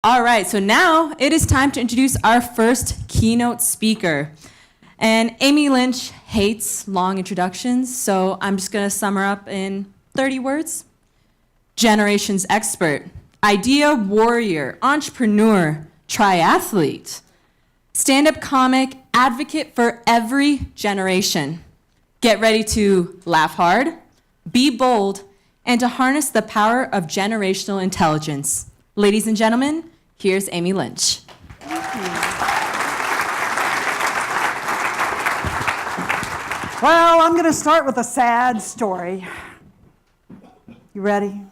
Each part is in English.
All right, so now it is time to introduce our first keynote speaker. And Amy Lynch hates long introductions, so I'm just going to sum her up in 30 words. Generations expert, idea warrior, entrepreneur, triathlete, stand-up comic, advocate for every generation. Get ready to laugh hard, be bold, and to harness the power of generational intelligence. Ladies and gentlemen, here's Amy Lynch. Well, I'm going to start with a sad story. You ready?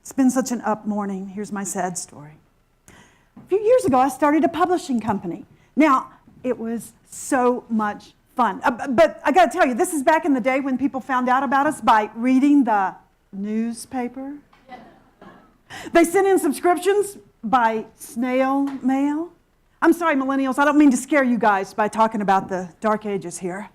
It's been such an up morning. Here's my sad story. A few years ago, I started a publishing company. Now, it was so much fun. But I got to tell you, this is back in the day when people found out about us by reading the newspaper. They sent in subscriptions by snail mail. I'm sorry, millennials, I don't mean to scare you guys by talking about the dark ages here.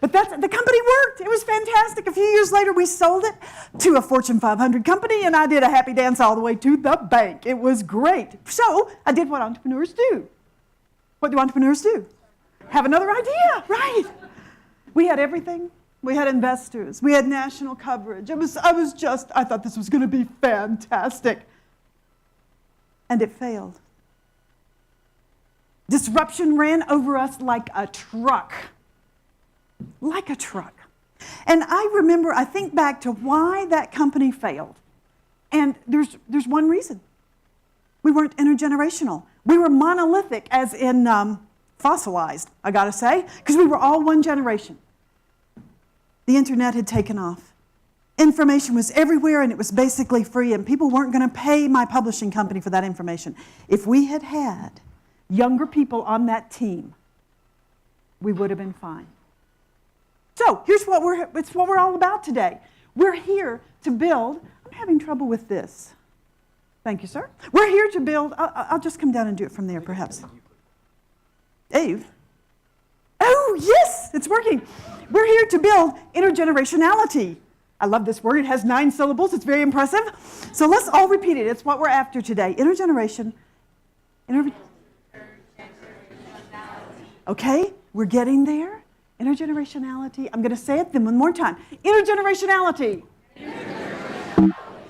But the company worked. It was fantastic. A few years later, we sold it to a Fortune 500 company, and I did a happy dance all the way to the bank. It was great. So I did what entrepreneurs do. What do entrepreneurs do? Have another idea, right? We had everything. We had investors. We had national coverage. I thought this was going to be fantastic. And it failed. Disruption ran over us like a truck. Like a truck. And I think back to why that company failed. And there's one reason. We weren't intergenerational. We were monolithic, as in fossilized, I gotta say, because we were all one generation. The internet had taken off. Information was everywhere, and it was basically free, and people weren't going to pay my publishing company for that information. If we had had younger people on that team, we would have been fine. So here's what we're all about today. We're here to build. I'm having trouble with this. Thank you, sir. We're here to build. I'll just come down and do it from there, perhaps. Dave. Oh, yes, it's working. We're here to build intergenerationality. I love this word. It has 9 syllables. It's very impressive. So let's all repeat it. It's what we're after today. Okay, we're getting there. Intergenerationality. I'm going to say it then one more time. Intergenerationality.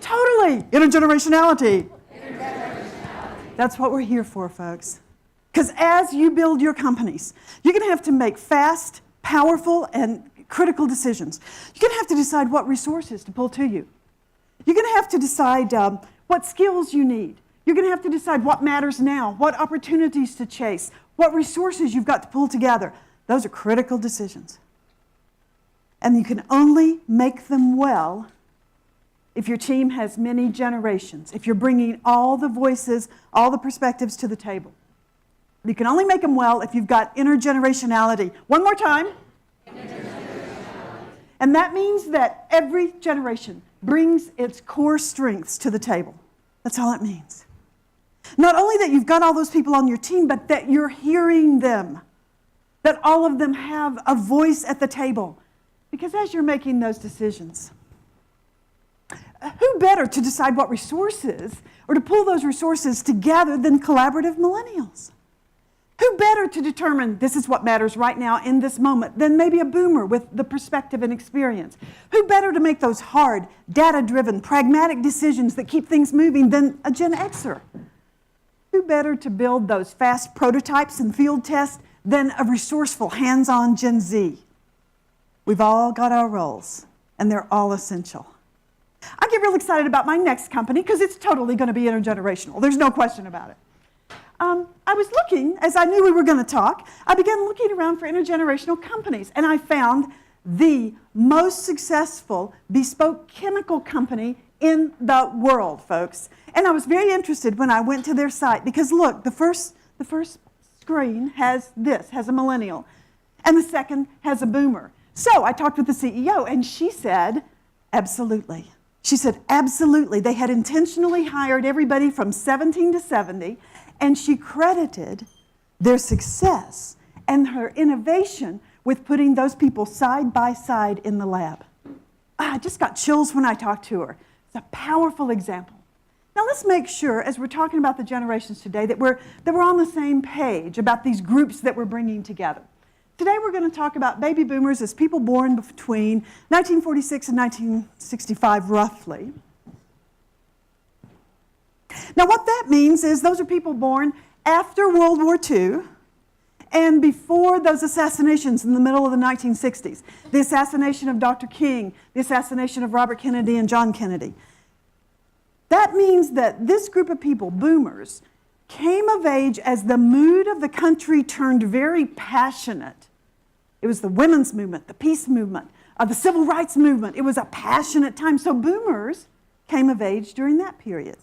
Totally. Intergenerationality. That's what we're here for, folks. Because as you build your companies, you're going to have to make fast, powerful, and critical decisions. You're going to have to decide what resources to pull to you. You're going to have to decide what skills you need. You're going to have to decide what matters now, what opportunities to chase, what resources you've got to pull together. Those are critical decisions. And you can only make them well if your team has many generations, if you're bringing all the voices, all the perspectives to the table. You can only make them well if you've got intergenerationality. One more time. And that means that every generation brings its core strengths to the table. That's all it means. Not only that you've got all those people on your team, but that you're hearing them. That all of them have a voice at the table. Because as you're making those decisions, who better to decide what resources or to pull those resources together than collaborative millennials? Who better to determine this is what matters right now in this moment than maybe a boomer with the perspective and experience? Who better to make those hard, data-driven, pragmatic decisions that keep things moving than a Gen Xer? Who better to build those fast prototypes and field tests than a resourceful, hands-on Gen Z? We've all got our roles, and they're all essential. I get real excited about my next company because it's totally going to be intergenerational. There's no question about it. I was looking, as I knew we were going to talk, I began looking around for intergenerational companies, and I found the most successful bespoke chemical company in the world, folks. And I was very interested when I went to their site because, look, the first screen has a millennial, and the second has a boomer. So I talked with the CEO, and she said, absolutely. She said, absolutely. They had intentionally hired everybody from 17 to 70, and she credited their success and her innovation with putting those people side by side in the lab. I just got chills when I talked to her. It's a powerful example. Now let's make sure, as we're talking about the generations today, that we're on the same page about these groups that we're bringing together. Today we're going to talk about baby boomers as people born between 1946 and 1965, roughly. Now what that means is those are people born after World War II and before those assassinations in the middle of the 1960s. The assassination of Dr. King, the assassination of Robert Kennedy and John Kennedy. That means that this group of people, boomers, came of age as the mood of the country turned very passionate. It was the women's movement, the peace movement, the civil rights movement. It was a passionate time. So boomers came of age during that period.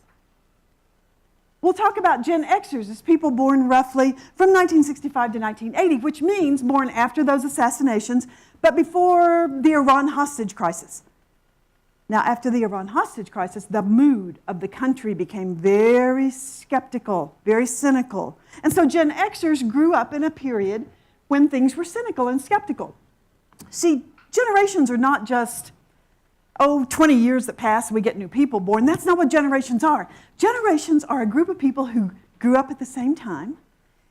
We'll talk about Gen Xers as people born roughly from 1965 to 1980, which means born after those assassinations, but before the Iran hostage crisis. Now, after the Iran hostage crisis, the mood of the country became very skeptical, very cynical. And so Gen Xers grew up in a period when things were cynical and skeptical. See, generations are not just, 20 years that pass, we get new people born. That's not what generations are. Generations are a group of people who grew up at the same time,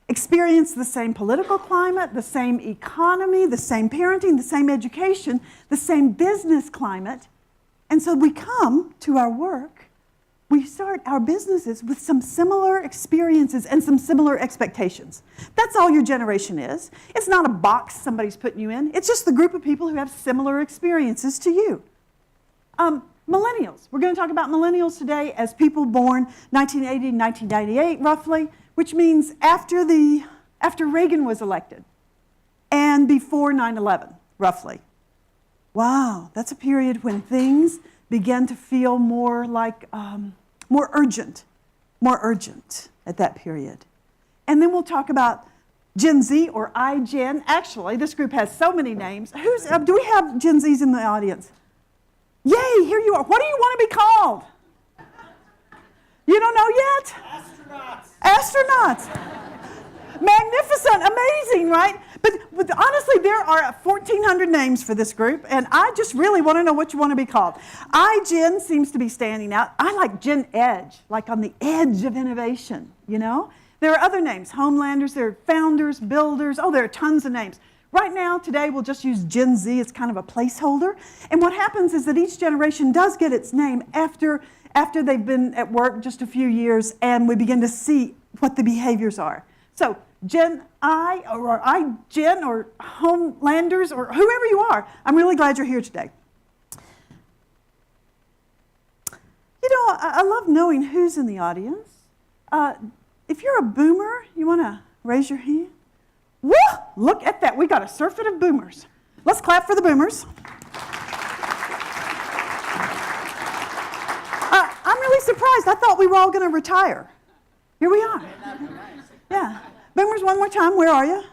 experienced the same political climate, the same economy, the same parenting, the same education, the same business climate. And so we come to our work, we start our businesses with some similar experiences and some similar expectations. That's all your generation is. It's not a box somebody's putting you in. It's just the group of people who have similar experiences to you. Millennials. We're going to talk about millennials today as people born 1980 to 1998, roughly, which means after Reagan was elected and before 9/11, roughly. Wow, that's a period when things began to feel more like, more urgent at that period. And then we'll talk about Gen Z or iGen. Actually, this group has so many names. Do we have Gen Zs in the audience? Yay, here you are. What do you want to be called? You don't know yet? Astronauts. Magnificent, amazing, right? But honestly, there are 1,400 names for this group, and I just really want to know what you want to be called. iGen seems to be standing out. I like Gen Edge, like on the edge of innovation, you know? There are other names, Homelanders, there are Founders, Builders, there are tons of names. Right now, today, we'll just use Gen Z as kind of a placeholder. And what happens is that each generation does get its name after they've been at work just a few years, and we begin to see what the behaviors are. So Gen I, or iGen, or Homelanders, or whoever you are, I'm really glad you're here today. You know, I love knowing who's in the audience. If you're a boomer, you want to raise your hand? Woo! Look at that. We got a surfeit of boomers. Let's clap for the boomers. I'm really surprised. I thought we were all going to retire. Here we are. Yeah. Boomers, one more time. Where are you?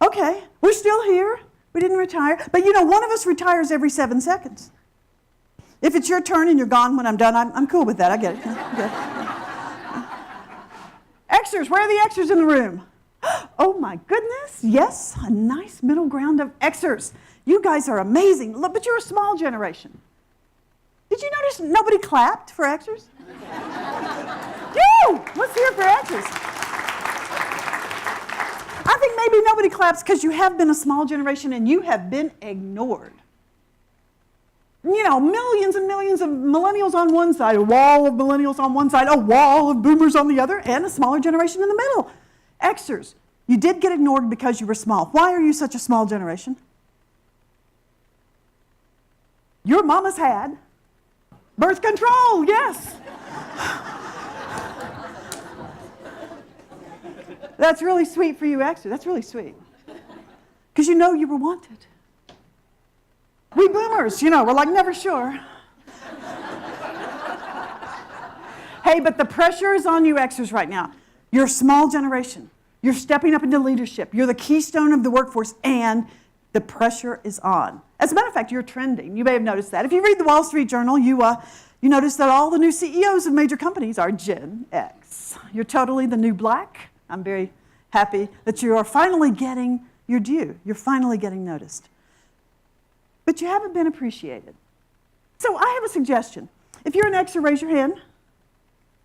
Okay. We're still here. We didn't retire. But you know, one of us retires every 7 seconds. If it's your turn and you're gone when I'm done, I'm cool with that. I get it. Xers, where are the Xers in the room? Oh my goodness, yes, a nice middle ground of Xers. You guys are amazing. Look, but you're a small generation. Did you notice nobody clapped for Xers? Let's hear it for Xers. I think maybe nobody claps because you have been a small generation and you have been ignored. You know, millions and millions of millennials on one side, a wall of millennials on one side, a wall of boomers on the other, and a smaller generation in the middle. Xers, you did get ignored because you were small. Why are you such a small generation? Your mamas had birth control, yes. That's really sweet for you, Xers. That's really sweet. Because you know you were wanted. We boomers, you know, we're like never sure. Hey, but the pressure is on you Xers right now. You're a small generation. You're stepping up into leadership. You're the keystone of the workforce, and the pressure is on. As a matter of fact, you're trending. You may have noticed that. If you read the Wall Street Journal, you notice that all the new CEOs of major companies are Gen X. You're totally the new black. I'm very happy that you are finally getting your due. You're finally getting noticed. But you haven't been appreciated. So I have a suggestion. If you're an Xer, raise your hand.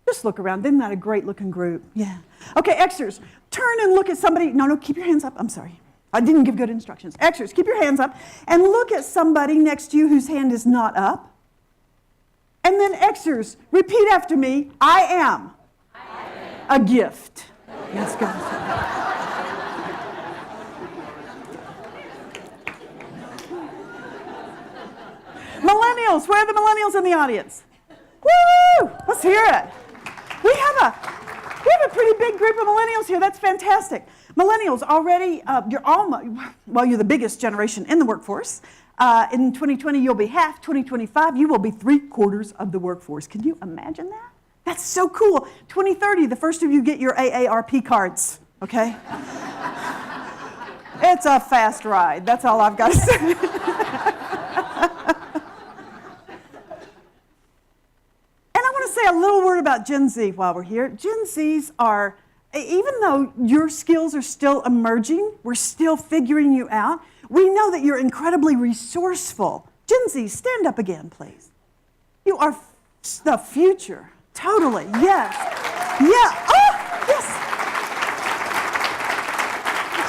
Just look around. Isn't that a great-looking group? Yeah. Okay, Xers, turn and look at somebody. No, keep your hands up. I'm sorry. I didn't give good instructions. Xers, keep your hands up and look at somebody next to you whose hand is not up. And then Xers, repeat after me, I am a gift. Let's go. Millennials, where are the millennials in the audience? Woo! Let's hear it. We have a pretty big group of millennials here. That's fantastic. Millennials already, you're the biggest generation in the workforce. In 2020, you'll be half. 2025, you will be 3/4 of the workforce. Can you imagine that? That's so cool. 2030, the first of you get your AARP cards, okay? It's a fast ride. That's all I've got to say. Say a little word about Gen Z while we're here. Gen Zs are, even though your skills are still emerging, we're still figuring you out, we know that you're incredibly resourceful. Gen Z, stand up again, please. You are the future. Totally, yes. Yeah, oh, yes.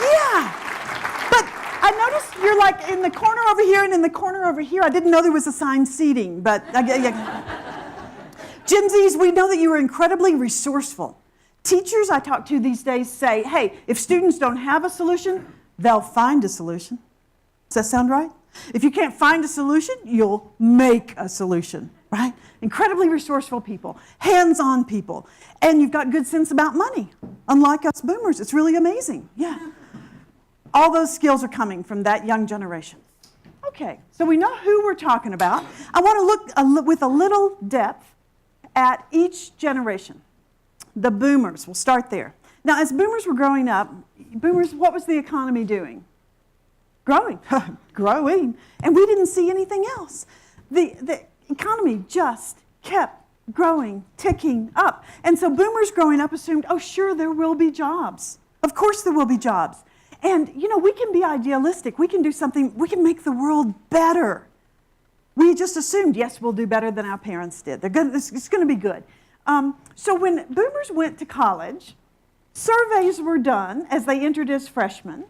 Yeah. But I noticed you're like in the corner over here and in the corner over here. I didn't know there was assigned seating, but Gen Zs, we know that you are incredibly resourceful. Teachers I talk to these days say, hey, if students don't have a solution, they'll find a solution. Does that sound right? If you can't find a solution, you'll make a solution, right? Incredibly resourceful people, hands-on people, and you've got good sense about money. Unlike us boomers, it's really amazing, yeah. All those skills are coming from that young generation. Okay, so we know who we're talking about. I want to look with a little depth at each generation. The boomers, we'll start there. Now, as boomers were growing up, boomers, what was the economy doing? Growing, growing, and we didn't see anything else. The economy just kept growing, ticking up. And so boomers growing up assumed, oh, sure, there will be jobs. Of course there will be jobs. And, you know, we can be idealistic. We can do something, we can make the world better. We just assumed, yes, we'll do better than our parents did. It's going to be good. So when boomers went to college, surveys were done as they entered as freshmen.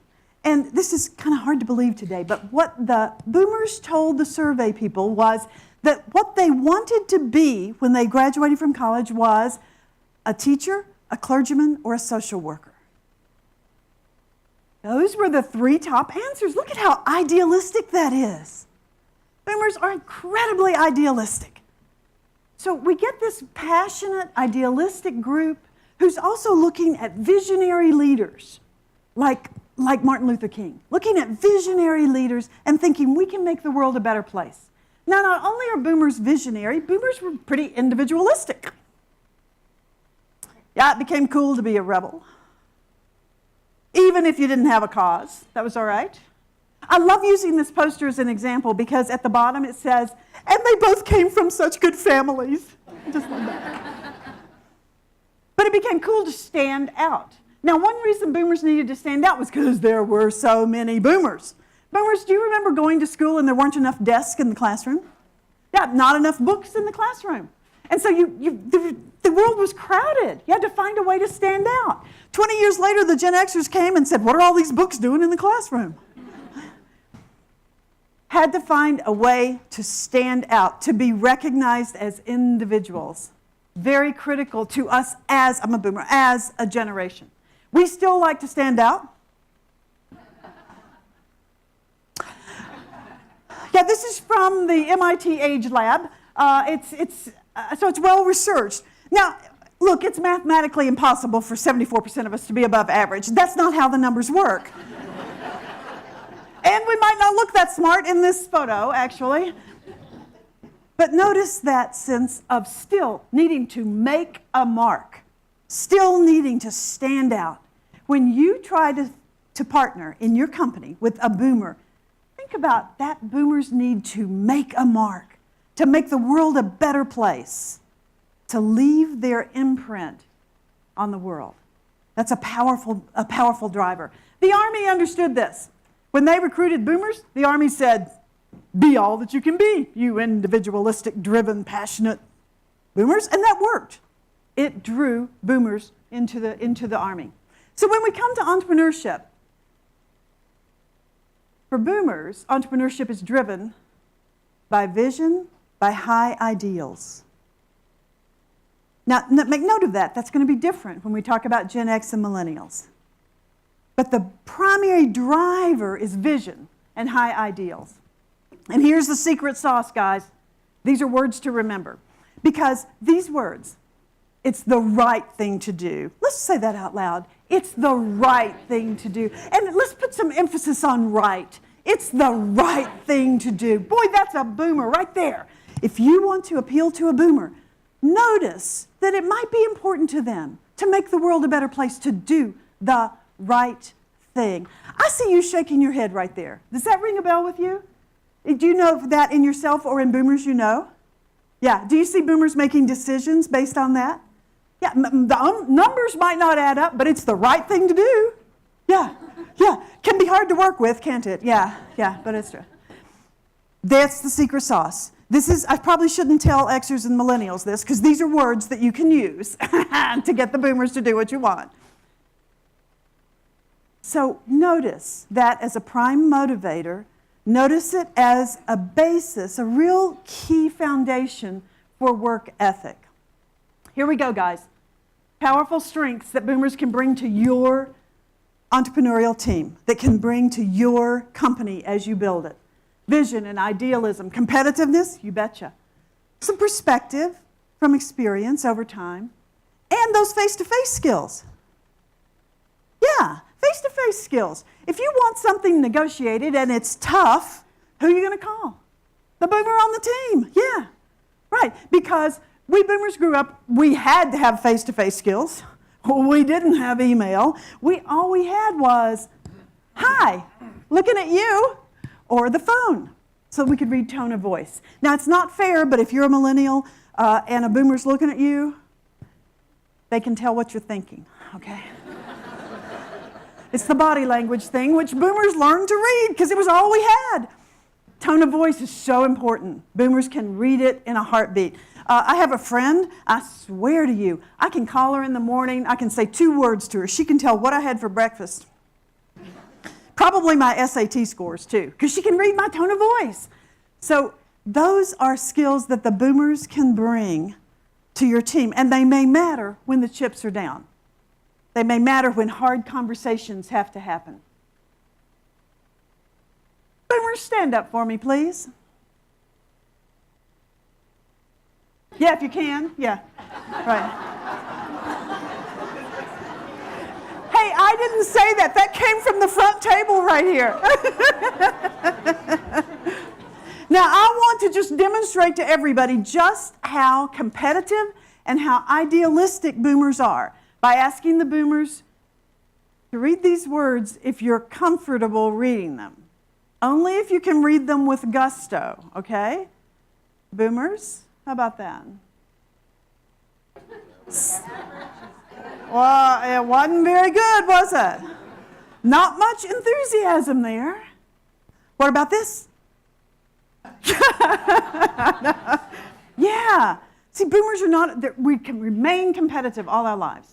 And this is kind of hard to believe today, but what the boomers told the survey people was that what they wanted to be when they graduated from college was a teacher, a clergyman, or a social worker. Those were the 3 top answers. Look at how idealistic that is. Boomers are incredibly idealistic. So we get this passionate, idealistic group who's also looking at visionary leaders like Martin Luther King, looking at visionary leaders and thinking we can make the world a better place. Now, not only are boomers visionary, boomers were pretty individualistic. Yeah, it became cool to be a rebel. Even if you didn't have a cause, that was all right. I love using this poster as an example because at the bottom it says, and they both came from such good families. Just like that. But it became cool to stand out. Now, one reason boomers needed to stand out was because there were so many boomers. Boomers, do you remember going to school and there weren't enough desks in the classroom? Yeah, not enough books in the classroom. And so the world was crowded. You had to find a way to stand out. 20 years later, the Gen Xers came and said, what are all these books doing in the classroom? Had to find a way to stand out, to be recognized as individuals. Very critical to us as, I'm a boomer, as a generation. We still like to stand out. Yeah, this is from the MIT Age Lab. So it's well researched. Now, look, it's mathematically impossible for 74% of us to be above average. That's not how the numbers work. And we might not look that smart in this photo, actually. But notice that sense of still needing to make a mark, still needing to stand out. When you try to partner in your company with a boomer, think about that boomer's need to make a mark, to make the world a better place, to leave their imprint on the world. That's a powerful driver. The Army understood this. When they recruited boomers, the Army said, be all that you can be, you individualistic, driven, passionate boomers, and that worked. it drew boomers into the Army. So when we come to entrepreneurship, for boomers, entrepreneurship is driven by vision, by high ideals. Now, make note of that. That's going to be different when we talk about Gen X and millennials. But the primary driver is vision and high ideals. And here's the secret sauce, guys. These are words to remember. Because these words, it's the right thing to do. Let's say that out loud. It's the right thing to do. And let's put some emphasis on right. It's the right thing to do. Boy, that's a boomer right there. If you want to appeal to a boomer, notice that it might be important to them to make the world a better place, to do the right thing. I see you shaking your head right there. Does that ring a bell with you? Do you know that in yourself or in boomers you know? Yeah. Do you see boomers making decisions based on that? Yeah. The numbers might not add up, but it's the right thing to do. Yeah. Yeah. Can be hard to work with, can't it? Yeah. Yeah. But it's true. That's the secret sauce. I probably shouldn't tell Xers and millennials this, because these are words that you can use to get the boomers to do what you want. So notice that as a prime motivator. Notice it as a basis, a real key foundation for work ethic. Here we go, guys. Powerful strengths that boomers can bring to your entrepreneurial team, that can bring to your company as you build it. Vision and idealism. Competitiveness, you betcha. Some perspective from experience over time. And those face-to-face skills. Yeah, face-to-face skills. If you want something negotiated and it's tough, who are you going to call? The boomer on the team. Yeah, right. Because we boomers grew up, we had to have face-to-face skills. We didn't have email. All we had was, hi, looking at you, or the phone, so we could read tone of voice. Now, it's not fair, but if you're a millennial and a boomer's looking at you, they can tell what you're thinking, okay? It's the body language thing, which boomers learned to read because it was all we had. Tone of voice is so important. Boomers can read it in a heartbeat. I have a friend, I swear to you, I can call her in the morning, I can say 2 words to her. She can tell what I had for breakfast. Probably my SAT scores too, because she can read my tone of voice. So those are skills that the boomers can bring to your team, and they may matter when the chips are down. They may matter when hard conversations have to happen. Boomers, stand up for me, please. Yeah, if you can. Yeah, right. Hey, I didn't say that. That came from the front table right here. Now, I want to just demonstrate to everybody just how competitive and how idealistic boomers are by asking the boomers to read these words if you're comfortable reading them. Only if you can read them with gusto, okay? Boomers, how about that? Well, it wasn't very good, was it? Not much enthusiasm there. What about this? Yeah. See, boomers are not, we can remain competitive all our lives.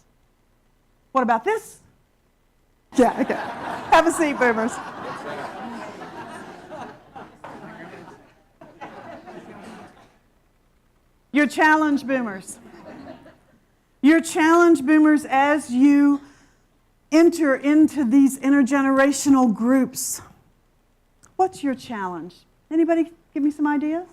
What about this? Yeah, okay. Have a seat, boomers. Your challenge, boomers. Your challenge, boomers, as you enter into these intergenerational groups. What's your challenge? Anybody give me some ideas?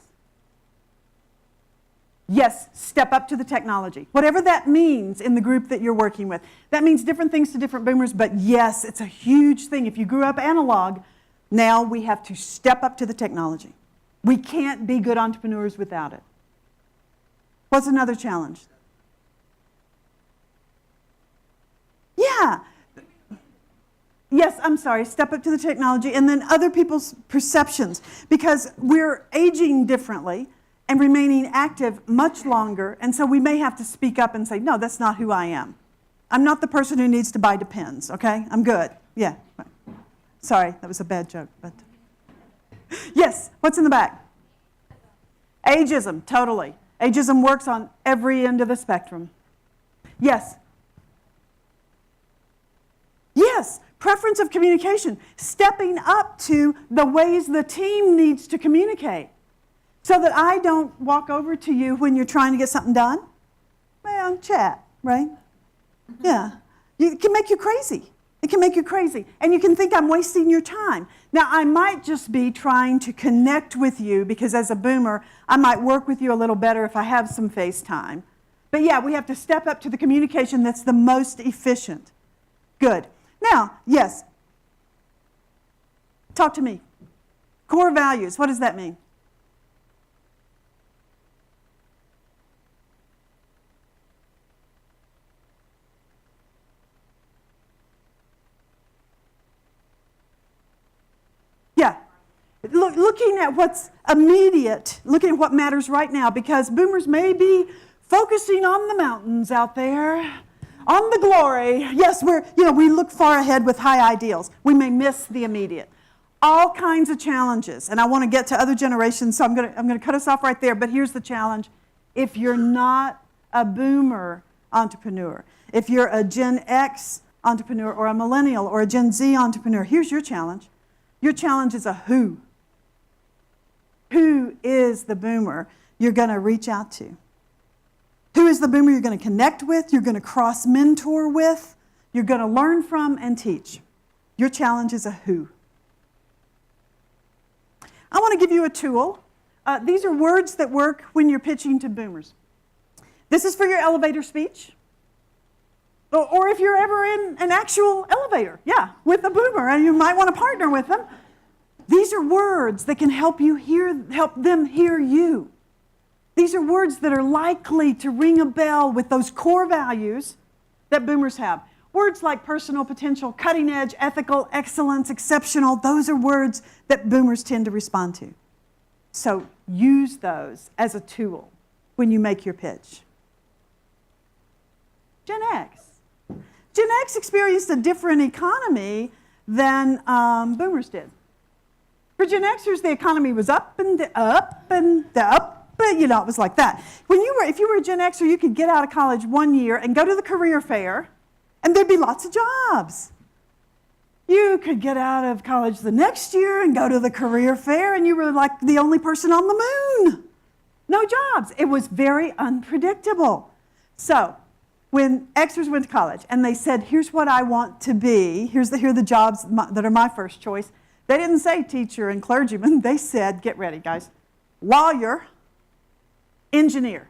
Yes, step up to the technology. Whatever that means in the group that you're working with. That means different things to different boomers, but yes, it's a huge thing. If you grew up analog, now we have to step up to the technology. We can't be good entrepreneurs without it. What's another challenge? Yeah. Yes, I'm sorry, step up to the technology, and then other people's perceptions, because we're aging differently and remaining active much longer, and so we may have to speak up and say, no, that's not who I am. I'm not the person who needs to buy Depends, okay? I'm good. Yeah. Sorry, that was a bad joke, but... Yes, what's in the back? Ageism, totally. Ageism works on every end of the spectrum. Yes. Yes, preference of communication, stepping up to the ways the team needs to communicate so that I don't walk over to you when you're trying to get something done. Well, chat, right? Yeah. It can make you crazy. It can make you crazy. And you can think I'm wasting your time. Now, I might just be trying to connect with you because as a boomer, I might work with you a little better if I have some FaceTime. But yeah, we have to step up to the communication that's the most efficient. Good. Now, yes, talk to me. Core values, what does that mean? Yeah, looking at what's immediate, looking at what matters right now, because boomers may be focusing on the mountains out there, on the glory. Yes, we look far ahead with high ideals. We may miss the immediate. All kinds of challenges, and I want to get to other generations, so I'm going to cut us off right there, but here's the challenge. If you're not a boomer entrepreneur, if you're a Gen X entrepreneur or a millennial or a Gen Z entrepreneur, here's your challenge. Your challenge is a who. Who is the boomer you're going to reach out to? Who is the boomer you're going to connect with, you're going to cross-mentor with, you're going to learn from and teach? Your challenge is a who. I want to give you a tool. These are words that work when you're pitching to boomers. This is for your elevator speech. Or if you're ever in an actual elevator, with a boomer, and you might want to partner with them. These are words that can help them hear you. These are words that are likely to ring a bell with those core values that boomers have. Words like personal potential, cutting edge, ethical, excellence, exceptional, those are words that boomers tend to respond to. So use those as a tool when you make your pitch. Gen X. Gen X experienced a different economy than boomers did. For Gen Xers, the economy was up and up and up, but it was like that. If you were a Gen Xer, you could get out of college one year and go to the career fair, and there'd be lots of jobs. You could get out of college the next year and go to the career fair, and you were like the only person on the moon. No jobs. It was very unpredictable. So when Xers went to college and they said, here's what I want to be, here are the jobs that are my first choice, they didn't say teacher and clergyman. They said, get ready, guys, lawyer, engineer.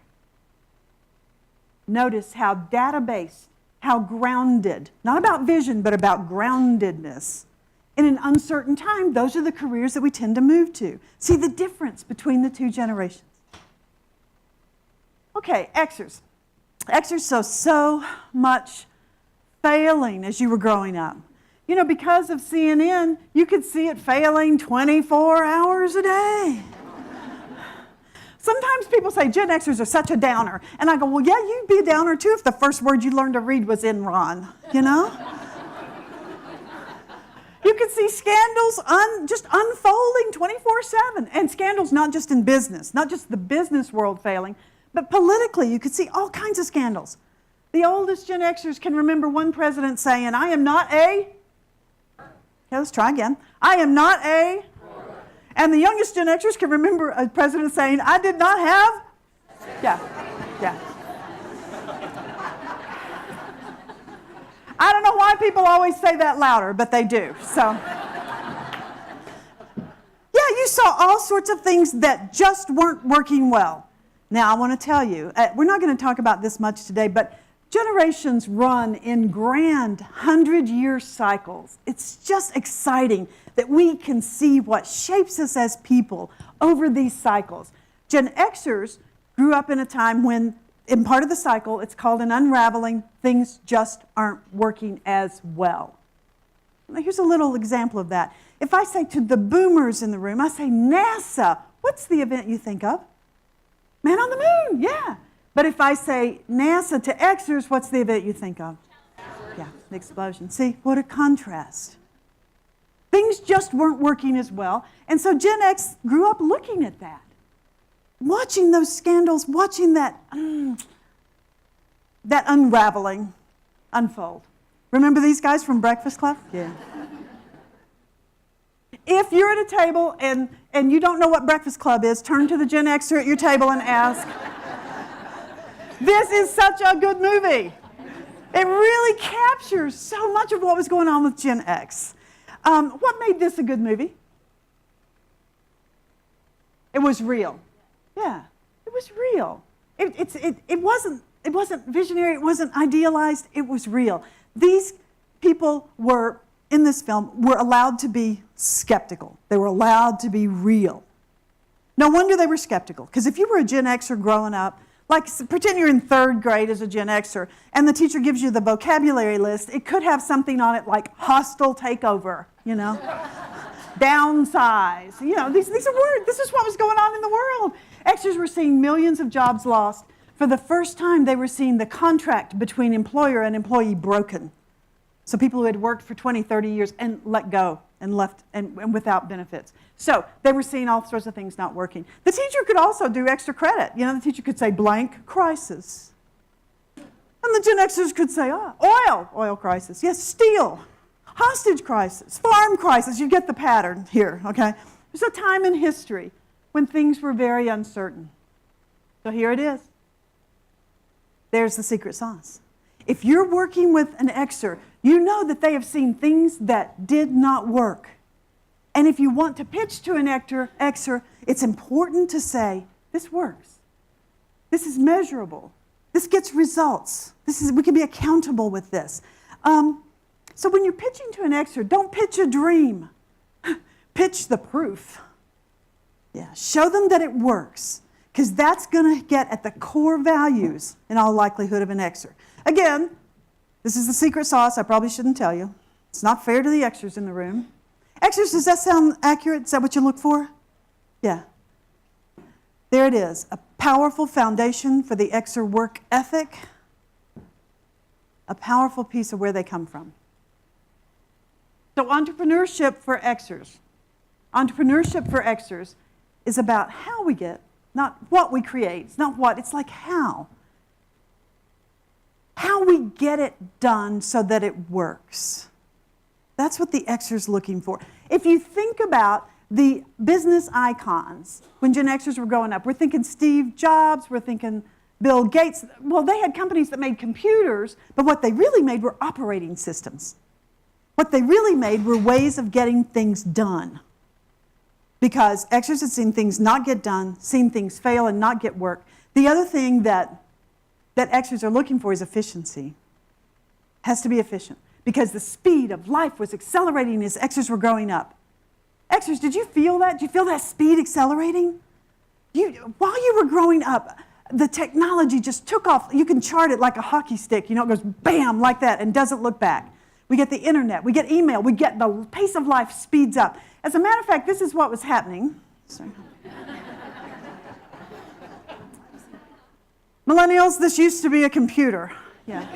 Notice how data-based, how grounded, not about vision, but about groundedness. In an uncertain time, those are the careers that we tend to move to. See the difference between the two generations. Okay, Xers. Xers saw so much failing as you were growing up. Because of CNN, you could see it failing 24 hours a day. Sometimes people say Gen Xers are such a downer. And I go, well, yeah, you'd be a downer too if the first word you learned to read was Enron, You could see scandals just unfolding 24/7. And scandals not just in business, not just the business world failing, but politically you could see all kinds of scandals. The oldest Gen Xers can remember one president saying, I am not a... Okay, let's try again. I am not a... And the youngest Gen Xers can remember a president saying, I did not have... Yeah. I don't know why people always say that louder, but they do. So, yeah, you saw all sorts of things that just weren't working well. Now, I want to tell you, we're not going to talk about this much today, but generations run in grand 100-year cycles. It's just exciting that we can see what shapes us as people over these cycles. Gen Xers grew up in a time when, in part of the cycle, it's called an unraveling, things just aren't working as well. Now, here's a little example of that. If I say to the boomers in the room, I say, NASA, what's the event you think of? Man on the moon, yeah. But if I say NASA to Xers, what's the event you think of? Yeah, the explosion. See, what a contrast. Things just weren't working as well. And so Gen X grew up looking at that, watching those scandals, watching that. that unraveling unfold. Remember these guys from Breakfast Club? Yeah. If you're at a table and you don't know what Breakfast Club is, turn to the Gen Xer at your table and ask. This is such a good movie. It really captures so much of what was going on with Gen X. What made this a good movie? It was real. Yeah, it was real. It wasn't visionary, it wasn't idealized, it was real. These people were, in this film, were allowed to be skeptical. They were allowed to be real. No wonder they were skeptical, because if you were a Gen Xer growing up, like pretend you're in 3rd grade as a Gen Xer, and the teacher gives you the vocabulary list, it could have something on it like hostile takeover, you know, downsize. You know, these are words. This is what was going on in the world. Xers were seeing millions of jobs lost. For the first time, they were seeing the contract between employer and employee broken. So people who had worked for 20, 30 years and let go and left and without benefits. So they were seeing all sorts of things not working. The teacher could also do extra credit. You know, the teacher could say blank crisis. And the Gen Xers could say, oil crisis. Yes, steel, hostage crisis, farm crisis. You get the pattern here, okay? There's a time in history when things were very uncertain. So here it is. There's the secret sauce. If you're working with an Xer, you know that they have seen things that did not work. And if you want to pitch to an Xer, it's important to say, this works. This is measurable. This gets results. We can be accountable with this. So when you're pitching to an Xer, don't pitch a dream. Pitch the proof. Yeah, show them that it works, because that's going to get at the core values, in all likelihood, of an Xer. Again, this is the secret sauce. I probably shouldn't tell you. It's not fair to the Xers in the room. Xers, does that sound accurate? Is that what you look for? Yeah. There it is, a powerful foundation for the Xer work ethic, a powerful piece of where they come from. So entrepreneurship for Xers. Entrepreneurship for Xers is about how we get, not what we create. It's not what, it's like how. How we get it done so that it works. That's what the Xer's looking for. If you think about the business icons when Gen Xers were growing up, we're thinking Steve Jobs, we're thinking Bill Gates. Well, they had companies that made computers, but what they really made were operating systems. What they really made were ways of getting things done. Because Xers had seen things not get done, seen things fail and not get work. The other thing that Xers are looking for is efficiency. Has to be efficient. Because the speed of life was accelerating as Xers were growing up. Xers, did you feel that? Did you feel that speed accelerating? While you were growing up, the technology just took off. You can chart it like a hockey stick. You know, it goes bam, like that, and doesn't look back. We get the internet, we get email, we get the pace of life speeds up. As a matter of fact, this is what was happening. Sorry. Millennials, this used to be a computer. Yeah.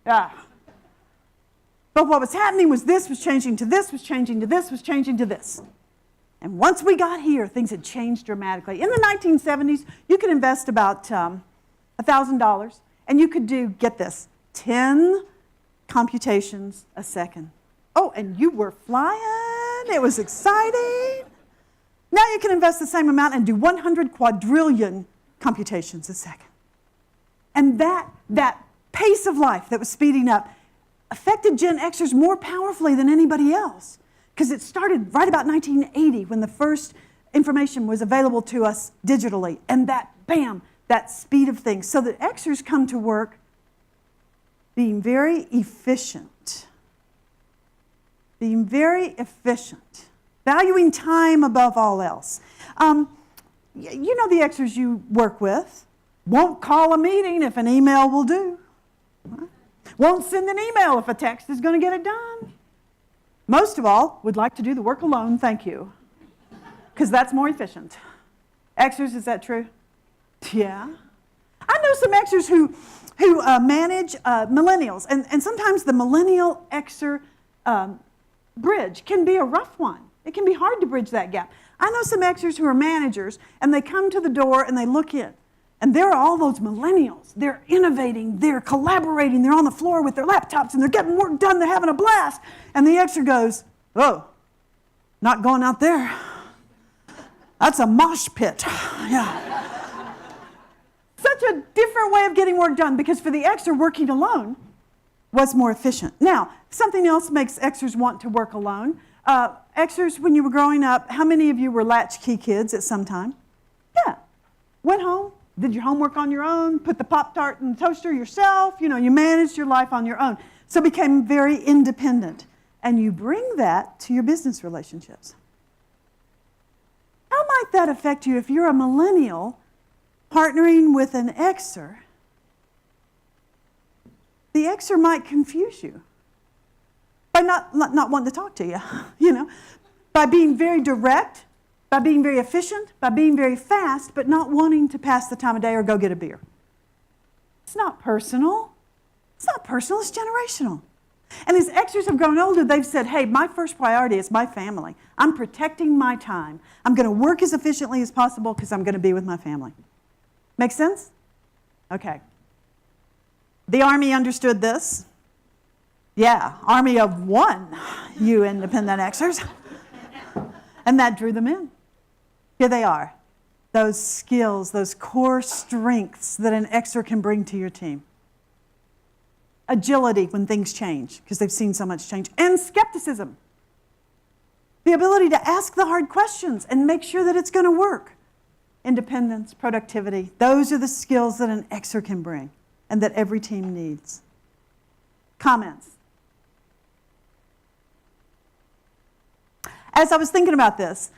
Yeah. But what was happening was this was changing to this, was changing to this, was changing to this. And once we got here, things had changed dramatically. In the 1970s, you could invest about $1,000, and you could do, get this, 10 computations a second. Oh, and you were flying. It was exciting. Now you can invest the same amount and do 100 quadrillion computations a second. And that pace of life that was speeding up affected Gen Xers more powerfully than anybody else, because it started right about 1980 when the first information was available to us digitally, and that, bam, that speed of things. So that Xers come to work being very efficient, valuing time above all else. You know the Xers you work with won't call a meeting if an email will do. Won't send an email if a text is going to get it done. Most of all, would like to do the work alone, thank you, because that's more efficient. Xers, is that true? Yeah. I know some Xers who manage millennials, and sometimes the millennial Xer bridge can be a rough one. It can be hard to bridge that gap. I know some Xers who are managers, and they come to the door and they look in, And there are all those millennials. They're innovating, they're collaborating, they're on the floor with their laptops, and they're getting work done, they're having a blast. And the Xer goes, oh, not going out there. That's a mosh pit. Yeah. Such a different way of getting work done, because for the Xer, working alone was more efficient. Now, something else makes Xers want to work alone. Xers, when you were growing up, how many of you were latchkey kids at some time? Yeah. Went home, did your homework on your own, put the Pop-Tart in the toaster yourself, you managed your life on your own. So became very independent. And you bring that to your business relationships. How might that affect you if you're a millennial partnering with an Xer? The Xer might confuse you by not wanting to talk to you, by being very direct, by being very efficient, by being very fast, but not wanting to pass the time of day or go get a beer. It's not personal. It's not personal, it's generational. And as Xers have grown older, they've said, hey, my first priority is my family. I'm protecting my time. I'm going to work as efficiently as possible because I'm going to be with my family. Make sense? Okay. The Army understood this. Yeah, army of one, you independent Xers. And that drew them in. Here they are. Those skills, those core strengths that an Xer can bring to your team. Agility when things change, because they've seen so much change. And skepticism. The ability to ask the hard questions and make sure that it's going to work. Independence, productivity, those are the skills that an Xer can bring and that every team needs. Comments? As I was thinking about this,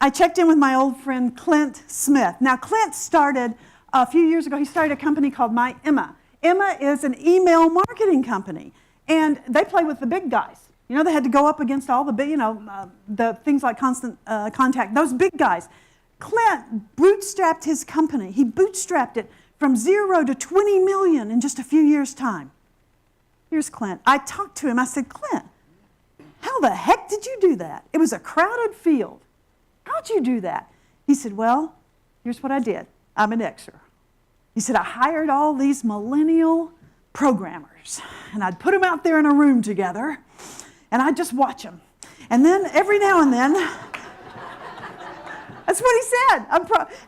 I checked in with my old friend Clint Smith. Now, Clint started a few years ago, he started a company called My Emma. Emma is an email marketing company, and they play with the big guys. They had to go up against all the big, the things like Constant Contact, those big guys. Clint bootstrapped his company. He bootstrapped it from 0 to 20 million in just a few years' time. Here's Clint. I talked to him. I said, Clint, how the heck did you do that? It was a crowded field. How'd you do that? He said, well, here's what I did. I'm an Xer. He said, I hired all these millennial programmers, and I'd put them out there in a room together, and I'd just watch them. And then every now and then, that's what he said.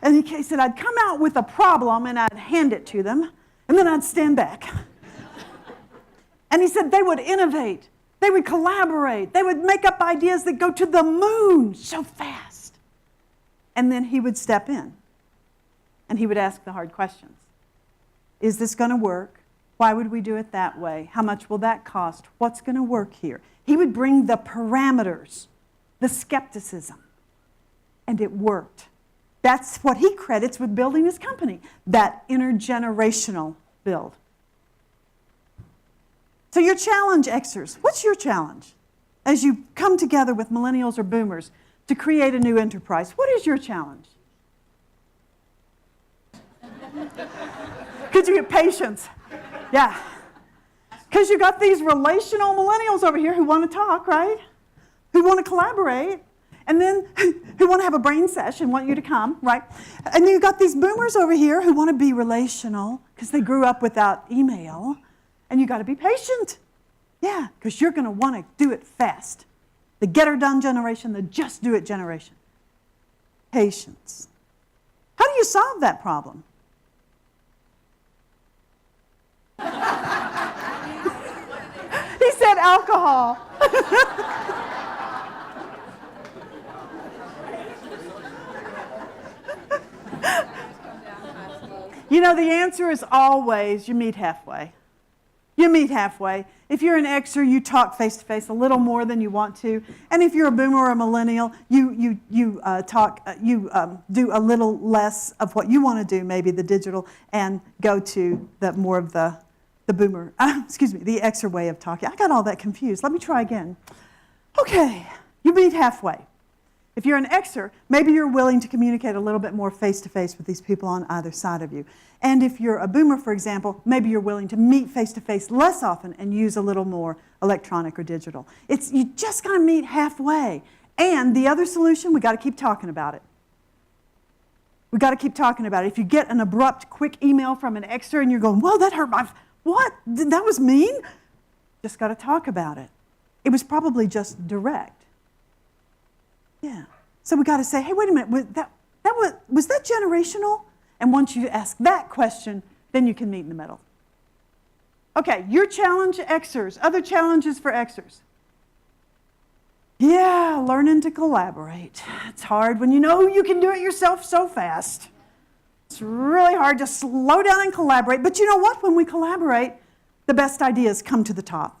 And he said, I'd come out with a problem, and I'd hand it to them, and then I'd stand back. And he said they would innovate. They would collaborate. They would make up ideas that go to the moon so fast. And then he would step in, and he would ask the hard questions. Is this going to work? Why would we do it that way? How much will that cost? What's going to work here? He would bring the parameters, the skepticism, and it worked. That's what he credits with building his company, that intergenerational build. So your challenge, Xers, what's your challenge? As you come together with millennials or boomers to create a new enterprise, what is your challenge? Could you get patience? Yeah. Because you got these relational millennials over here who want to talk, right? Who want to collaborate, and then who want to have a brain session, want you to come, right? And then you got these boomers over here who want to be relational because they grew up without email, and you got to be patient. Yeah, because you're going to want to do it fast. The get-her-done generation, the just-do-it generation. Patience. How do you solve that problem? He said alcohol. The answer is always you meet halfway. You meet halfway. If you're an Xer, you talk face-to-face a little more than you want to. And if you're a boomer or a millennial, you do a little less of what you want to do, maybe the digital, and go to more of the boomer, the Xer way of talking. I got all that confused. Let me try again. Okay, you meet halfway. If you're an Xer, maybe you're willing to communicate a little bit more face-to-face with these people on either side of you. And if you're a boomer, for example, maybe you're willing to meet face-to-face less often and use a little more electronic or digital. You just got to meet halfway. And the other solution, we got to keep talking about it. We got to keep talking about it. If you get an abrupt, quick email from an Xer and you're going, whoa, that hurt my, what? That was mean? Just got to talk about it. It was probably just direct. Yeah. So we got to say, hey, wait a minute, was that generational? And once you ask that question, then you can meet in the middle. Okay, your challenge, Xers. Other challenges for Xers. Yeah, learning to collaborate. It's hard when you know you can do it yourself so fast. It's really hard to slow down and collaborate. But you know what? When we collaborate, the best ideas come to the top.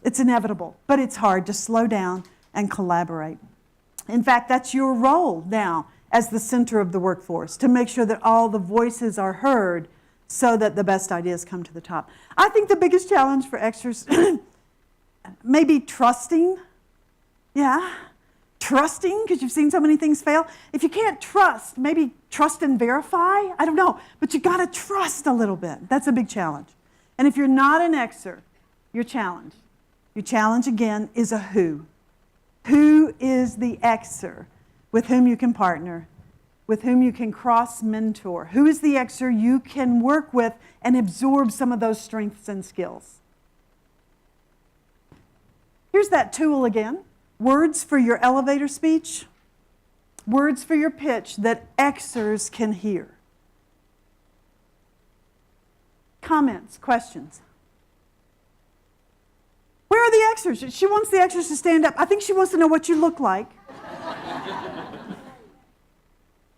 It's inevitable, but it's hard to slow down and collaborate. In fact, that's your role now as the center of the workforce, to make sure that all the voices are heard so that the best ideas come to the top. I think the biggest challenge for Xers may be trusting. Yeah, trusting, because you've seen so many things fail. If you can't trust, maybe trust and verify. I don't know, but you got to trust a little bit. That's a big challenge. And if you're not an Xer, your challenge again is a who. Who is the Xer with whom you can partner, with whom you can cross-mentor? Who is the Xer you can work with and absorb some of those strengths and skills? Here's that tool again. Words for your elevator speech. Words for your pitch that Xers can hear. Comments, questions. Where are the Xers? She wants the Xers to stand up. I think she wants to know what you look like.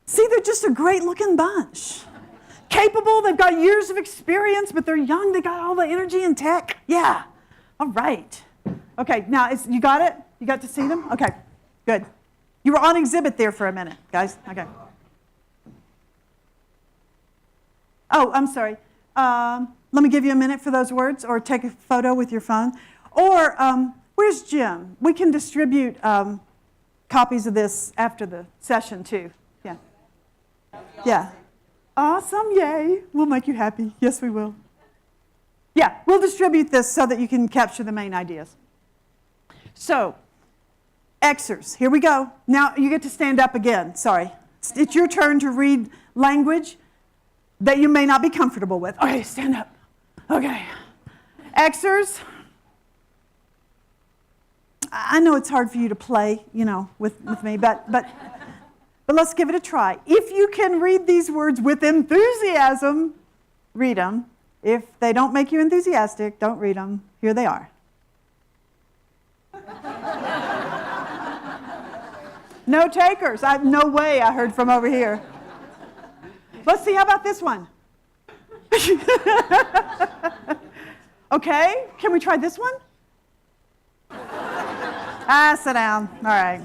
See, they're just a great-looking bunch. Capable, they've got years of experience, but they're young, they got all the energy and tech. Yeah, all right. Okay, now, you got it? You got to see them? Okay, good. You were on exhibit there for a minute, guys. Okay. Oh, I'm sorry. Let me give you a minute for those words, or take a photo with your phone. Or, where's Jim? We can distribute copies of this after the session, too. Yeah. Yeah. Awesome, yay. We'll make you happy. Yes, we will. Yeah, we'll distribute this so that you can capture the main ideas. So, Xers, here we go. Now you get to stand up again. Sorry. It's your turn to read language that you may not be comfortable with. Okay, stand up. Okay. Xers, I know it's hard for you to play, with me, but let's give it a try. If you can read these words with enthusiasm, read them. If they don't make you enthusiastic, don't read them. Here they are. No takers. No way, I heard from over here. Let's see, how about this one? Okay, can we try this one? Sit down. All right.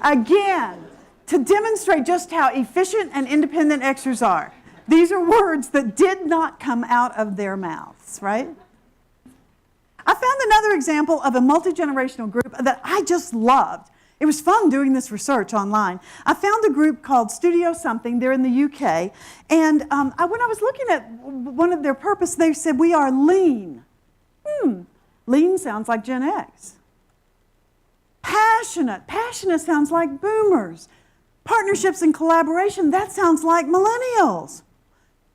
Again, to demonstrate just how efficient and independent Xers are, these are words that did not come out of their mouths, right? I found another example of a multi-generational group that I just loved. It was fun doing this research online. I found a group called Studio Something. They're in the UK. And when I was looking at one of their purpose, they said, we are lean. Lean sounds like Gen X. Passionate. Passionate sounds like boomers. Partnerships and collaboration, that sounds like millennials.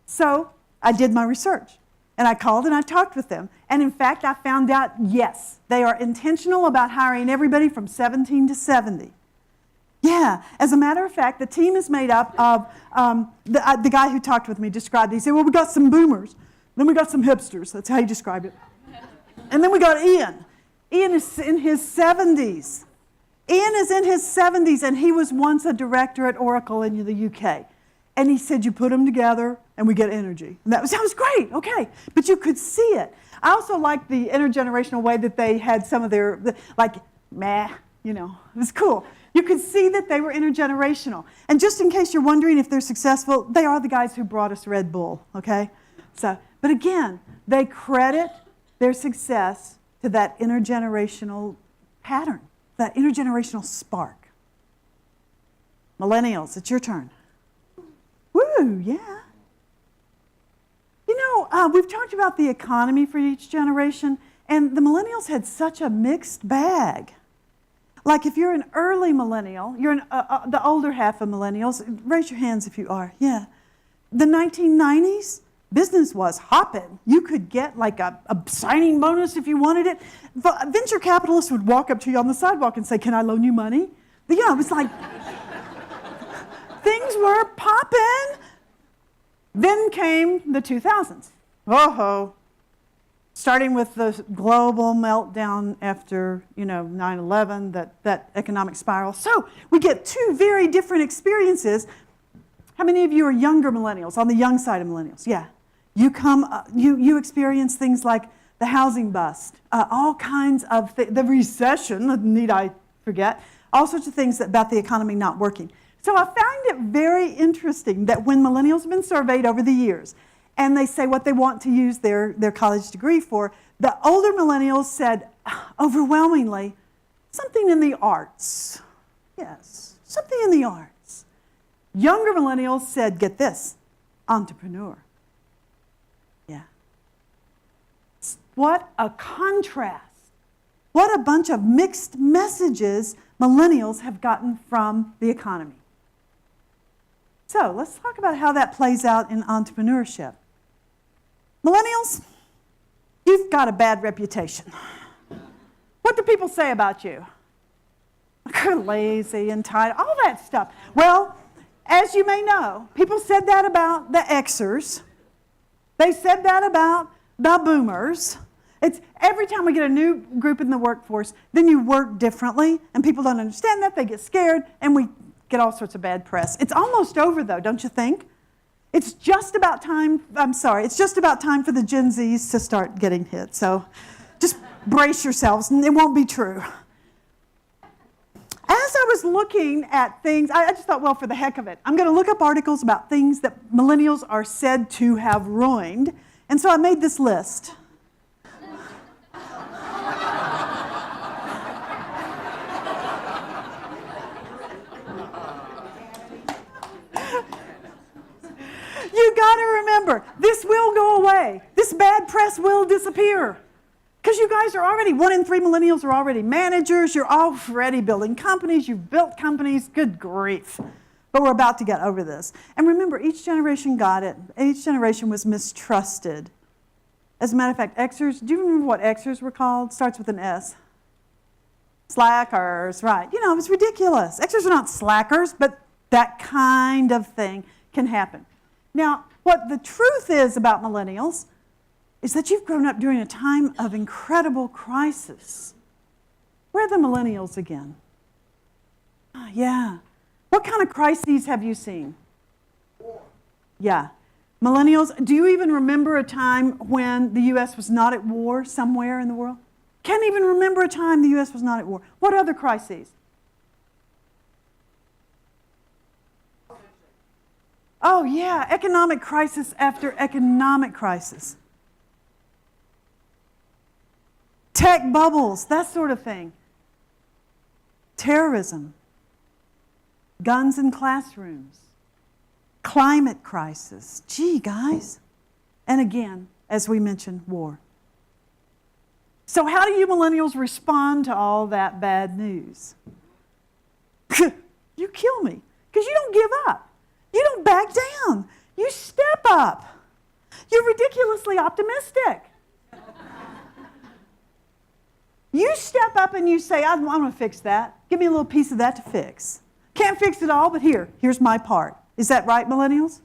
So I did my research. And I called and I talked with them. And in fact, I found out, yes, they are intentional about hiring everybody from 17 to 70. Yeah, as a matter of fact, the team is made up of, the guy who talked with me described it. He said, well, we got some boomers. Then we got some hipsters. That's how he described it. And then we got Ian. Ian is in his 70s. Ian is in his 70s, and he was once a director at Oracle in the UK. And he said, you put them together, and we get energy. And that was great, okay. But you could see it. I also liked the intergenerational way that they had some of their, like, meh, it was cool. You could see that they were intergenerational. And just in case you're wondering if they're successful, they are the guys who brought us Red Bull, okay? So, but again, they credit their success to that intergenerational pattern, that intergenerational spark. Millennials, it's your turn. Woo, yeah. We've talked about the economy for each generation, and the millennials had such a mixed bag. Like if you're an early millennial, you're the older half of millennials, raise your hands if you are, yeah. The 1990s, business was hopping. You could get like a signing bonus if you wanted it. Venture capitalists would walk up to you on the sidewalk and say, "Can I loan you money?" You know, it was like, things were popping. Then came the 2000s. Oh-ho. Starting with the global meltdown after, 9/11, that economic spiral. So we get two very different experiences. How many of you are younger millennials, on the young side of millennials? Yeah. You experience things like the housing bust, all kinds of the recession, need I forget, all sorts of things about the economy not working. So I found it very interesting that when millennials have been surveyed over the years, and they say what they want to use their college degree for, the older millennials said overwhelmingly, something in the arts. Yes, something in the arts. Younger millennials said, get this, entrepreneur. Yeah. What a contrast. What a bunch of mixed messages millennials have gotten from the economy. So let's talk about how that plays out in entrepreneurship. Millennials, you've got a bad reputation. What do people say about you? You're lazy and tired, all that stuff. Well, as you may know, people said that about the Xers. They said that about the boomers. It's every time we get a new group in the workforce, then you work differently, and people don't understand that, they get scared, and we get all sorts of bad press. It's almost over, though, don't you think? It's just about time for the Gen Zs to start getting hit. So just brace yourselves, and it won't be true. As I was looking at things, I just thought, well, for the heck of it, I'm going to look up articles about things that millennials are said to have ruined. And so I made this list. You got to remember, this will go away. This bad press will disappear. Because you guys are already, 1 in 3 millennials are already managers. You're already building companies. You've built companies. Good grief. But we're about to get over this. And remember, each generation got it. Each generation was mistrusted. As a matter of fact, Xers, do you remember what Xers were called? Starts with an S. Slackers, right. You know, it was ridiculous. Xers are not slackers, but that kind of thing can happen. Now, what the truth is about millennials is that you've grown up during a time of incredible crisis. Where are the millennials again? Oh, yeah. What kind of crises have you seen? War. Yeah. Millennials, do you even remember a time when the U.S. was not at war somewhere in the world? Can't even remember a time the U.S. was not at war. What other crises? Oh, yeah, economic crisis after economic crisis. Tech bubbles, that sort of thing. Terrorism. Guns in classrooms. Climate crisis. Gee, guys. And again, as we mentioned, war. So how do you millennials respond to all that bad news? You kill me, because you don't give up. You don't back down. You step up. You're ridiculously optimistic. You step up and you say, I'm going to fix that. Give me a little piece of that to fix. Can't fix it all, but here's my part. Is that right, millennials?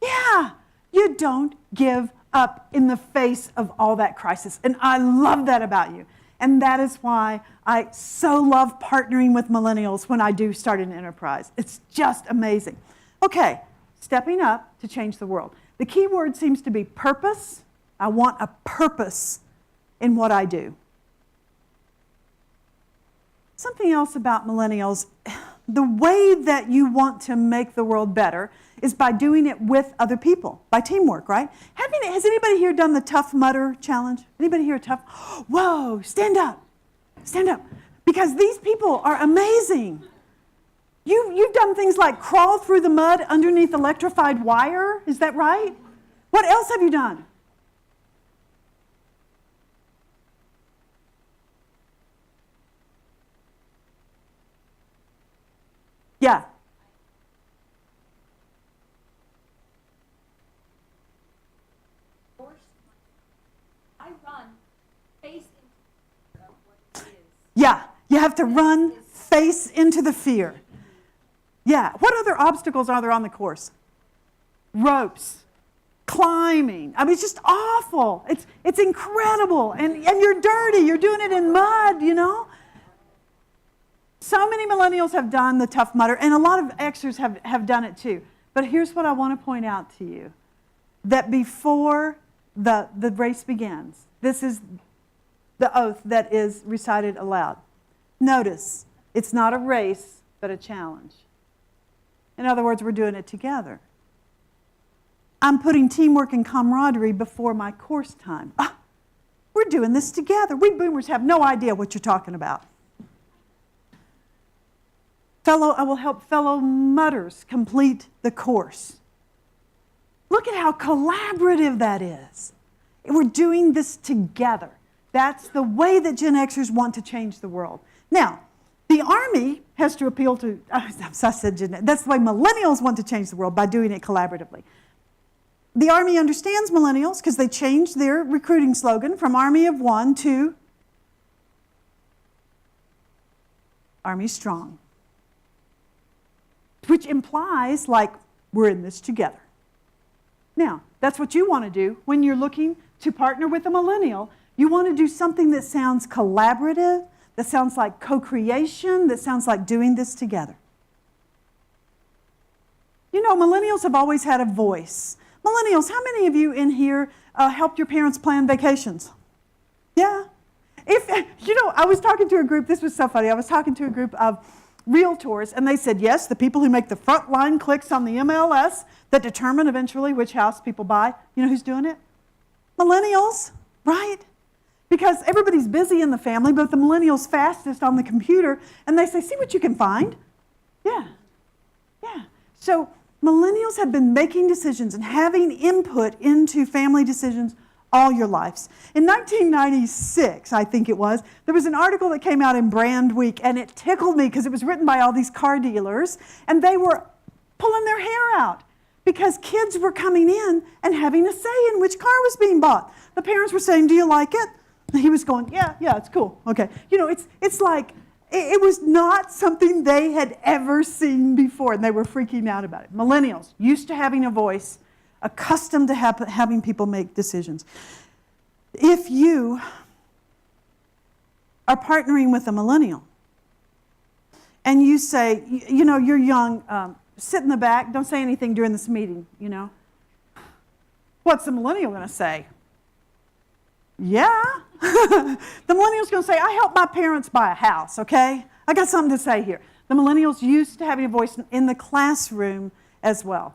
Yeah. You don't give up in the face of all that crisis. And I love that about you. And that is why I so love partnering with millennials when I do start an enterprise. It's just amazing. Okay, stepping up to change the world. The key word seems to be purpose. I want a purpose in what I do. Something else about millennials, the way that you want to make the world better is by doing it with other people, by teamwork, right? Has anybody here done the Tough Mudder challenge? Anybody here tough? Whoa, stand up, because these people are amazing. You've done things like crawl through the mud underneath electrified wire, is that right? What else have you done? Yeah. I run face into what it is. Yeah, you have to run face into the fear. Yeah, what other obstacles are there on the course? Ropes, climbing. I mean, it's just awful. It's incredible. And you're dirty. You're doing it in mud, you know? So many millennials have done the Tough Mudder, and a lot of Xers have done it too. But here's what I want to point out to you. That before the race begins, this is the oath that is recited aloud. Notice, it's not a race, but a challenge. In other words, we're doing it together. I'm putting teamwork and camaraderie before my course time. We're doing this together. We boomers have no idea what you're talking about. I will help fellow mudders complete the course. Look at how collaborative that is. We're doing this together. That's the way that Gen Xers want to change the world. Now, the Army has to appeal to, I said that's the way millennials want to change the world, by doing it collaboratively. The Army understands millennials because they changed their recruiting slogan from Army of One to Army Strong, which implies, like, we're in this together. Now, that's what you want to do when you're looking to partner with a millennial. You want to do something that sounds collaborative, that sounds like co-creation, that sounds like doing this together. You know, millennials have always had a voice. Millennials, how many of you in here helped your parents plan vacations? Yeah. I was talking to a group, this was so funny, I was talking to a group of realtors, and they said, yes, the people who make the front line clicks on the MLS that determine eventually which house people buy. You know who's doing it? Millennials, right? Because everybody's busy in the family, but the millennials fastest on the computer, and they say, see what you can find. Yeah. So millennials have been making decisions and having input into family decisions all your lives. In 1996, I think it was, there was an article that came out in Brand Week, and it tickled me because it was written by all these car dealers, and they were pulling their hair out because kids were coming in and having a say in which car was being bought. The parents were saying, do you like it? And he was going, yeah, it's cool. Okay. You know, it's like, it was not something they had ever seen before, and they were freaking out about it. Millennials, used to having a voice, accustomed to having people make decisions. If you are partnering with a millennial and you say, you know, you're young, sit in the back, don't say anything during this meeting, you know. What's the millennial going to say? Yeah. The millennial's going to say, I helped my parents buy a house, okay? I got something to say here. The millennials used to having a voice in the classroom as well.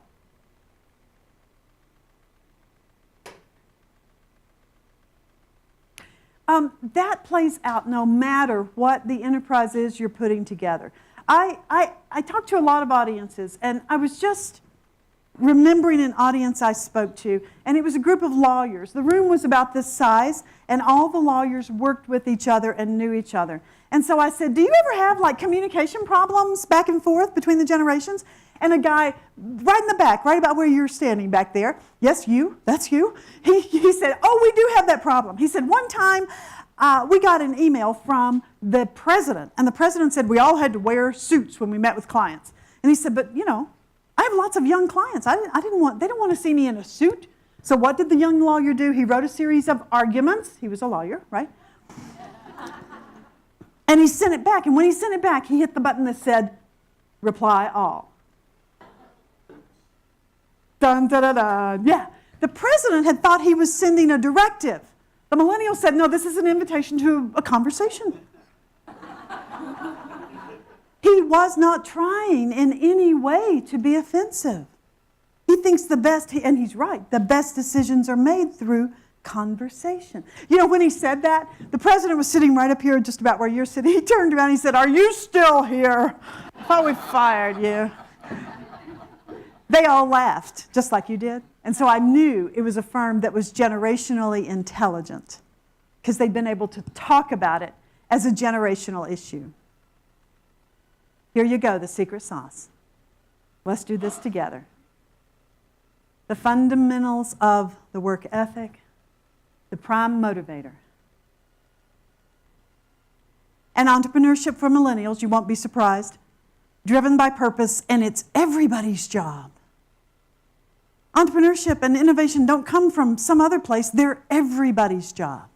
That plays out no matter what the enterprise is you're putting together. I talked to a lot of audiences, and I was just remembering an audience I spoke to, and it was a group of lawyers. The room was about this size, and all the lawyers worked with each other and knew each other. And so I said, do you ever have like communication problems back and forth between the generations? And a guy right in the back, right about where you're standing back there, yes, you, that's you, he said, oh, we do have that problem. He said, one time we got an email from the president, and the president said we all had to wear suits when we met with clients. And he said, but you know, I have lots of young clients. They don't want to see me in a suit. So what did the young lawyer do? He wrote a series of arguments. He was a lawyer, right? And he sent it back. And when he sent it back, he hit the button that said, reply all. Dun, da, da, da. Yeah. The president had thought he was sending a directive. The millennial said, no, this is an invitation to a conversation. He was not trying in any way to be offensive. He thinks the best, and he's right, the best decisions are made through conversation. You know, when he said that, the president was sitting right up here just about where you're sitting. He turned around and he said, are you still here? I thought we fired you. They all laughed, just like you did. And so I knew it was a firm that was generationally intelligent because they'd been able to talk about it as a generational issue. Here you go, the secret sauce. Let's do this together. The fundamentals of the work ethic, the prime motivator. And entrepreneurship for millennials, you won't be surprised, driven by purpose, and it's everybody's job. Entrepreneurship and innovation don't come from some other place, they're everybody's job.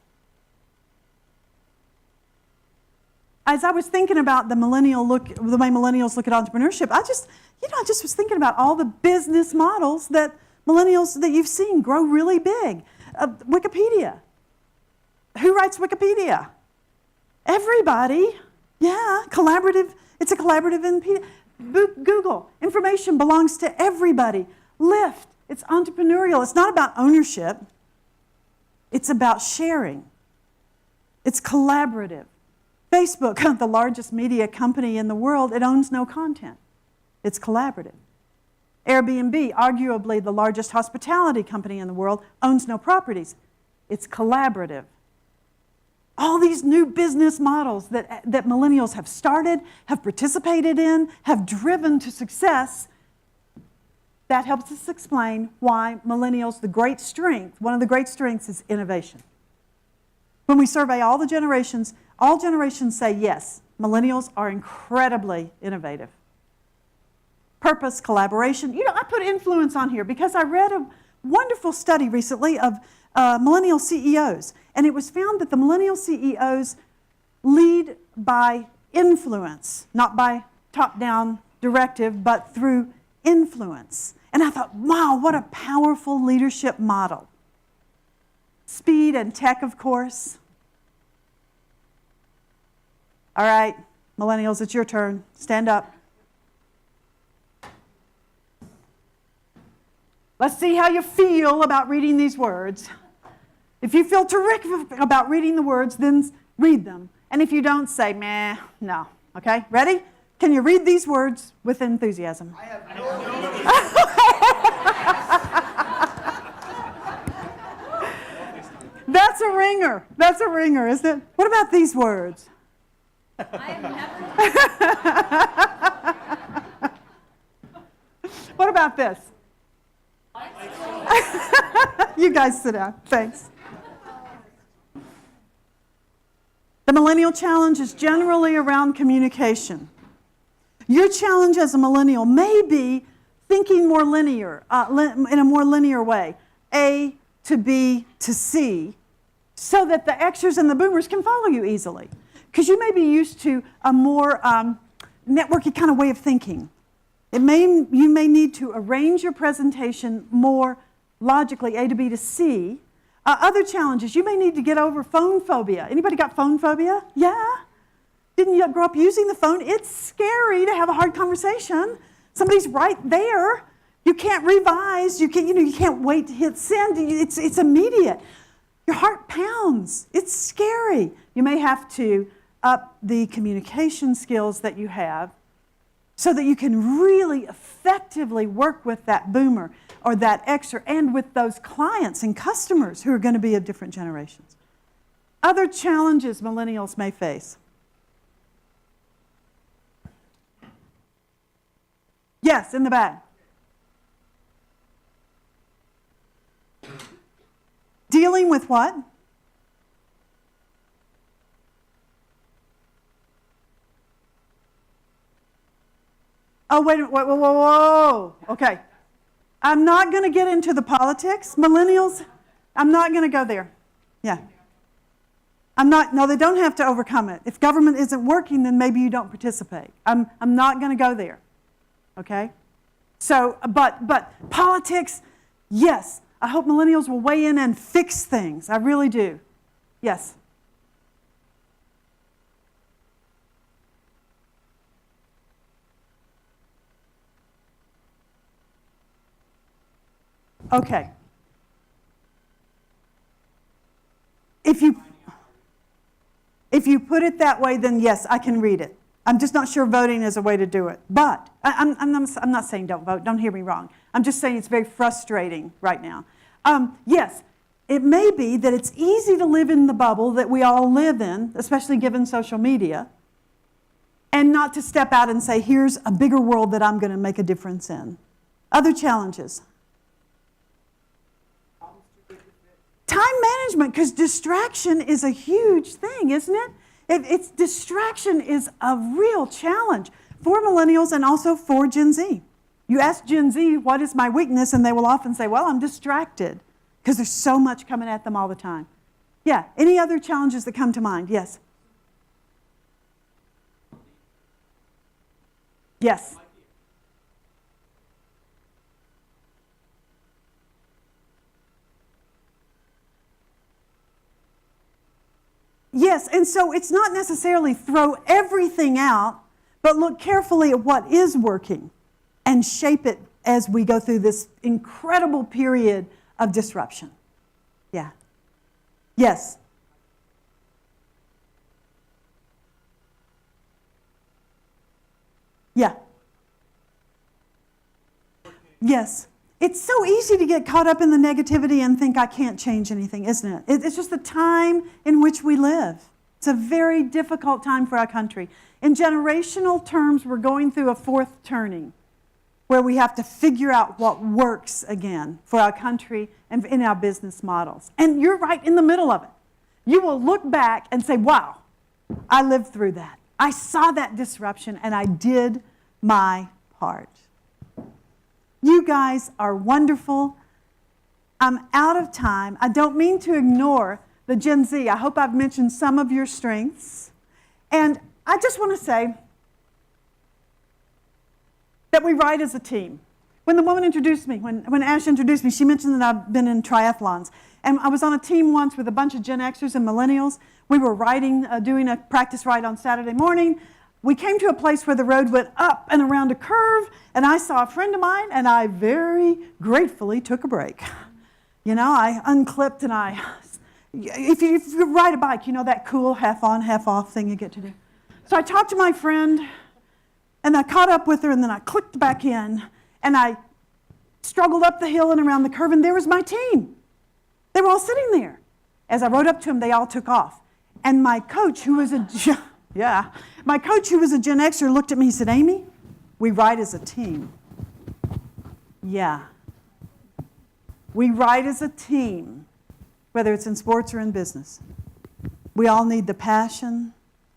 As I was thinking about the way millennials look at entrepreneurship, I just was thinking about all the business models that millennials that you've seen grow really big. Wikipedia. Who writes Wikipedia? Everybody. Yeah, collaborative. It's a collaborative. Google. Information belongs to everybody. Lyft. It's entrepreneurial. It's not about ownership. It's about sharing. It's collaborative. Facebook, the largest media company in the world, it owns no content. It's collaborative. Airbnb, arguably the largest hospitality company in the world, owns no properties. It's collaborative. All these new business models that millennials have started, have participated in, have driven to success, that helps us explain why millennials, one of the great strengths is innovation. When we survey all generations say yes, millennials are incredibly innovative. Purpose, collaboration. I put influence on here because I read a wonderful study recently of millennial CEOs, and it was found that the millennial CEOs lead by influence, not by top-down directive, but through influence. And I thought, wow, what a powerful leadership model. Speed and tech, of course. All right, millennials, it's your turn. Stand up. Let's see how you feel about reading these words. If you feel terrific about reading the words, then read them. And if you don't, say, meh, no. Okay, ready? Can you read these words with enthusiasm? I have no That's a ringer. That's a ringer, isn't it? What about these words? I have never. What about this? You guys sit down. Thanks. The millennial challenge is generally around communication. Your challenge as a millennial may be thinking more linear, in a more linear way. A to B to C, so that the Xers and the boomers can follow you easily. Because you may be used to a more networky kind of way of thinking. You may need to arrange your presentation more logically, A to B to C. Other challenges, you may need to get over phone phobia. Anybody got phone phobia? Yeah? Didn't you grow up using the phone? It's scary to have a hard conversation. Somebody's right there. You can't revise. You can't wait to hit send. It's immediate. Your heart pounds. It's scary. You may have to up the communication skills that you have so that you can really effectively work with that boomer or that Xer and with those clients and customers who are going to be of different generations. Other challenges millennials may face. Yes, in the back. Dealing with what? Oh, wait a minute, whoa. Okay. I'm not going to get into the politics. Millennials, I'm not going to go there. Yeah. No, they don't have to overcome it. If government isn't working, then maybe you don't participate. I'm not going to go there. Okay? So, but politics, yes. I hope millennials will weigh in and fix things. I really do. Yes. Okay. If you put it that way, then yes, I can read it. I'm just not sure voting is a way to do it. But I'm not saying don't vote. Don't hear me wrong. I'm just saying it's very frustrating right now. Yes, it may be that it's easy to live in the bubble that we all live in, especially given social media. and not to step out and say, here's a bigger world that I'm going to make a difference in. Other challenges. Time management, because distraction is a huge thing, isn't it? Distraction is a real challenge for millennials and also for Gen Z. You ask Gen Z, what is my weakness? And they will often say, well, I'm distracted, because there's so much coming at them all the time. Yeah, any other challenges that come to mind? Yes. Yes. Yes, and so it's not necessarily throw everything out, but look carefully at what is working and shape it as we go through this incredible period of disruption. Yeah. Yes. Yeah. Yes. It's so easy to get caught up in the negativity and think I can't change anything, isn't it? It's just the time in which we live. It's a very difficult time for our country. In generational terms, we're going through a fourth turning where we have to figure out what works again for our country and in our business models. And you're right in the middle of it. You will look back and say, wow, I lived through that. I saw that disruption and I did my part. You guys are wonderful. I'm out of time. I don't mean to ignore the Gen Z. I hope I've mentioned some of your strengths. And I just want to say that we ride as a team. When the woman introduced me, when Ash introduced me, she mentioned that I've been in triathlons. And I was on a team once with a bunch of Gen Xers and millennials. We were riding, doing a practice ride on Saturday morning. We came to a place where the road went up and around a curve, and I saw a friend of mine, and I very gratefully took a break. You know, I unclipped and if you ride a bike, you know that cool half on, half off thing you get to do. So I talked to my friend, and I caught up with her, and then I clicked back in, and I struggled up the hill and around the curve, and there was my team. They were all sitting there. As I rode up to them, they all took off. And my coach, who was my coach, who was a Gen Xer, looked at me and said, Amy, we ride as a team. Yeah. We ride as a team, whether it's in sports or in business. We all need the passion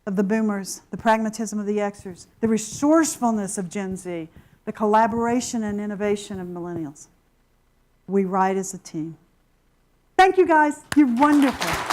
of the boomers, the pragmatism of the Xers, the resourcefulness of Gen Z, the collaboration and innovation of millennials. We ride as a team. Thank you, guys. You're wonderful.